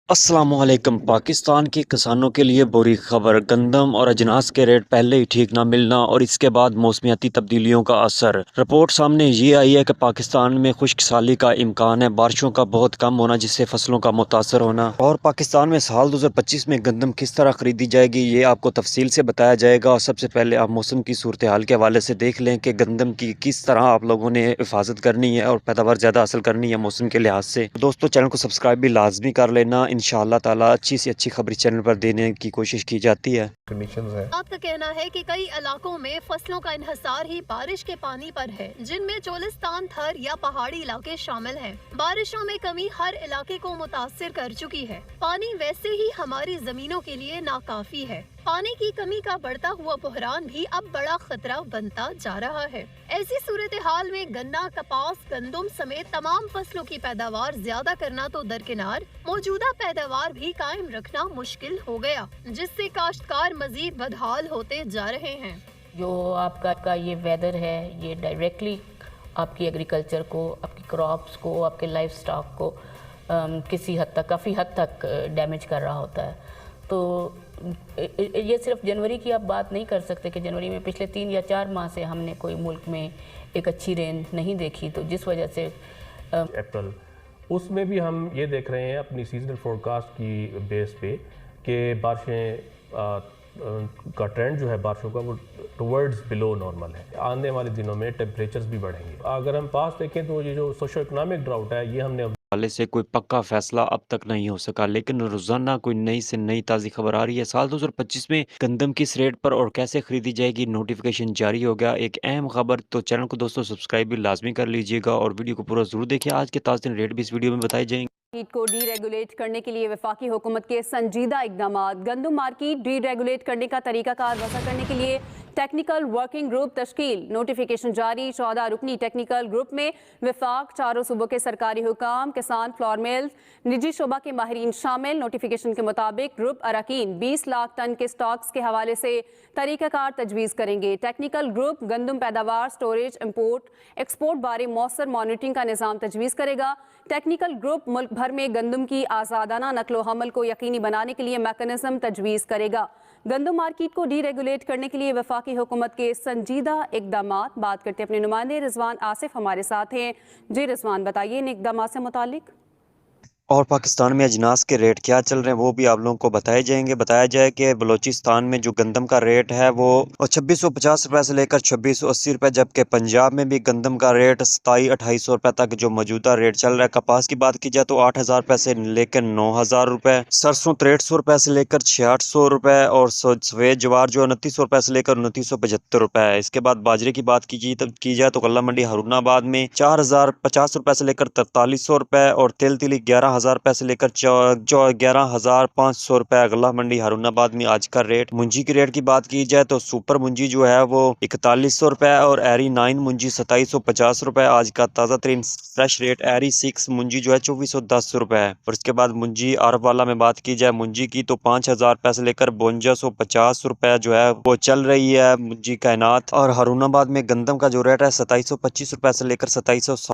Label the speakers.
Speaker 1: अस्सलामुअलैकुम। पाकिस्तान के किसानों के लिए बुरी खबर। गंदम और अजनास के रेट पहले ही ठीक ना मिलना और इसके बाद मौसमियाती तब्दीलियों का असर। रिपोर्ट सामने ये आई है कि पाकिस्तान में खुश्क साली का इम्कान है, बारिशों का बहुत कम होना जिससे फसलों का मुतासर होना। और पाकिस्तान में साल 2025 में गंदम किस तरह खरीदी जाएगी ये आपको तफसील से बताया जाएगा। और सबसे पहले आप मौसम की सूरत हाल के हवाले से देख लें कि गंदम की किस तरह आप लोगों ने हिफाजत करनी है और पैदावार ज़्यादा हासिल करनी है मौसम के लिहाज से। दोस्तों, चैनल को सब्सक्राइब भी लाजमी कर लेना। इंशाअल्लाह ताला अच्छी से अच्छी खबरें चैनल पर देने की कोशिश की जाती है।
Speaker 2: आपका कहना है कि कई इलाकों में फसलों का इन्हिसार ही बारिश के पानी पर है, जिनमें चोलिस्तान, थर या पहाड़ी इलाके शामिल हैं। बारिशों में कमी हर इलाके को मुतासिर कर चुकी है। पानी वैसे ही हमारी जमीनों के लिए नाकाफी है। पानी की कमी का बढ़ता हुआ बहरान भी अब बड़ा खतरा बनता जा रहा है। ऐसी सूरत हाल में गन्ना, कपास, गंदम समेत तमाम फसलों की पैदावार ज्यादा करना तो दरकिनार, मौजूदा पैदावार भी कायम रखना मुश्किल हो गया, जिससे काश्तकार मजीद बदहाल होते जा रहे हैं।
Speaker 3: जो आपका ये वेदर है, ये डायरेक्टली आपकी एग्रीकल्चर को, आपकी क्रॉप्स को, आपके लाइफ स्टॉक को किसी हद तक, काफ़ी हद तक डैमेज कर रहा होता है। तो ये सिर्फ जनवरी की आप बात नहीं कर सकते कि जनवरी में पिछले 3 या 4 माह से हमने कोई मुल्क में एक अच्छी रेन नहीं देखी, तो जिस वजह से
Speaker 4: अप्रैल उसमें भी हम ये देख रहे हैं अपनी सीजनल फोरकास्ट की बेस पे कि बारिशें का ट्रेंड जो है बारिशों का वो टुवर्ड्स बिलो नॉर्मल है। आने वाले दिनों में टेम्परेचर्स भी बढ़ेंगे। अगर हम पास देखें तो ये जो सोशो इकोनॉमिक ड्राउट है ये हमने
Speaker 1: हवाले से कोई पक्का फैसला अब तक नहीं हो सका, लेकिन रोजाना कोई नई से नई ताज़ी खबर आ रही है। साल 2025 में गंदम किस रेट पर और कैसे खरीदी जाएगी नोटिफिकेशन जारी हो गया, एक अहम खबर। तो चैनल को दोस्तों सब्सक्राइब भी लाजमी कर लीजिएगा और वीडियो को पूरा जरूर देखिए। आज के ताज़ा रेट भी इस वीडियो में बताए जाएंगे।
Speaker 5: मार्केट को डीरेगुलेट करने के लिए वफाकी हुकूमत के संजीदा इकदाम। गंदम मार्केट डीरेगुलेट करने का तरीकाकार वसा करने के लिए टेक्निकल वर्किंग ग्रुप तश्कील। नोटिफिकेशन जारी। 14 रुकनी टेक्निकल ग्रुप में विफाक, चारों सूबों के सरकारी हुकाम, किसान, फ्लोर मिल्स, निजी शोबा के माहिरीन शामिल। नोटिफिकेशन के मुताबिक ग्रुप अरकान 20 लाख टन के स्टॉक्स के हवाले से तरीकाकार तजवीज़ करेंगे। टेक्निकल ग्रुप गंदम पैदावार, स्टोरेज, इम्पोर्ट, एक्सपोर्ट बारे मौसर मॉनिटरिंग का निज़ाम तजवीज़ करेगा। टेक्निकल ग्रुप मुल्क भर में गंदम की आज़ादाना नकलो हमल को यकीनी बनाने के लिए मैकेनिज्म तजवीज़ करेगा। गंदम मार्केट को डीरेगुलेट करने के लिए वफाकी हुकूमत के संजीदा इकदाम। बात करते हैं अपने नुमाइंदे रिजवान आसिफ हमारे साथ हैं। जी रिजवान, बताइए इन इकदाम से मुतालिक।
Speaker 1: और पाकिस्तान में अजनास के रेट क्या चल रहे हैं वो भी आप लोगों को बताए जाएंगे। बताया जाए कि बलूचिस्तान में जो गंदम का रेट है वो 2650 रुपये से लेकर 2680 रुपये, जबकि पंजाब में भी गंदम का रेट 2700-2800 रुपये तक जो मौजूदा रेट चल रहा है। कपास की बात की जाए तो 8000 रुपये से लेकर 9000 रुपये, सरसों 6300 रुपये से लेकर 6800 रुपये और सफ़ेद जवार जो 2900 रुपये से लेकर 2975 रुपये है। इसके बाद बाजरे की बात की जाए तो कल्ला मंडी हरूनाबाद में 4050 रुपये से लेकर 4300 रुपये और तेल तिली 11,000 रुपये से लेकर 11,500 रुपये। गल्ला मंडी हरूनाबाद में आज का रेट। मुंजी की रेट की बात की जाए तो सुपर मुंजी जो है वो 4100 रुपये और एरी 9 मुंजी 2750 रुपये। आज का ताज़ा तरीन फ्रेश रेट एरी 6 मुंजी जो है 2410 रुपये है। और इसके बाद मुंजी आरफ वाला में बात की जाए मुंजी की तो 5000 रुपये से लेकर 5250 रुपये जो है वो चल रही है मुंजी कायनात। और हरूनाबाद में गंदम का जो रेट है 2725 रुपये से लेकर 2760